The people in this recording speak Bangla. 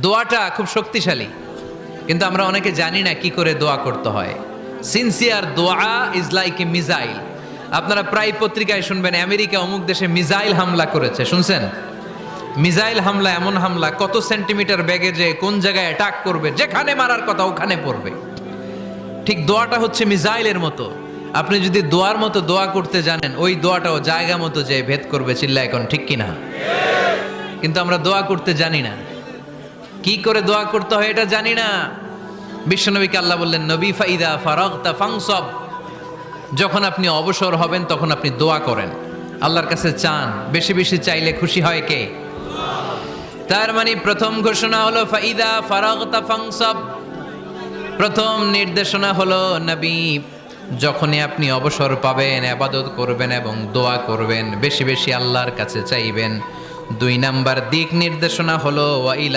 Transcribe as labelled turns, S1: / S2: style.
S1: দোয়াটা খুব শক্তিশালী, কিন্তু আমরা অনেকে জানি না কি করে দোয়া করতে হয়। সিনসিয়ার দোয়া ইজ লাইক এ মিসাইল। আপনারা প্রায় পত্রিকায় শুনবেন আমেরিকা অমুক দেশে মিসাইল হামলা করেছে, শুনছেন? মিসাইল হামলা এমন হামলা, কত সেন্টিমিটার ব্যাগে যে কোন জায়গায় অ্যাটাক করবে, যেখানে মারার কথা ওখানে পড়বে। ঠিক দোয়াটা হচ্ছে মিসাইলের মতো। আপনি যদি দোয়ার মতো দোয়া করতে জানেন, ওই দোয়াটাও জায়গা মতো যে ভেদ করবে। চিল্লা এখন ঠিক কিনা? কিন্তু আমরা দোয়া করতে জানি না, কি করে দোয়া করতে হয় এটা জানি না। বিশ্বনবীকে আল্লাহ বললেন, নবী ফাইদা ফারাগতা ফানসব, যখন আপনি অবসর হবেন তখন আপনি দোয়া করেন, আল্লাহর কাছে চান। বেশি বেশি চাইলে খুশি হয় কে? তার মানে প্রথম ঘোষণা হলো ফাইদা ফারাগতা ফানসব। প্রথম নির্দেশনা হলো নবী, যখনই আপনি অবসর পাবেন ইবাদত করবেন এবং দোয়া করবেন, বেশি বেশি আল্লাহর কাছে চাইবেন। 2 নাম্বার দিক নির্দেশনা হলো ওয়াইলা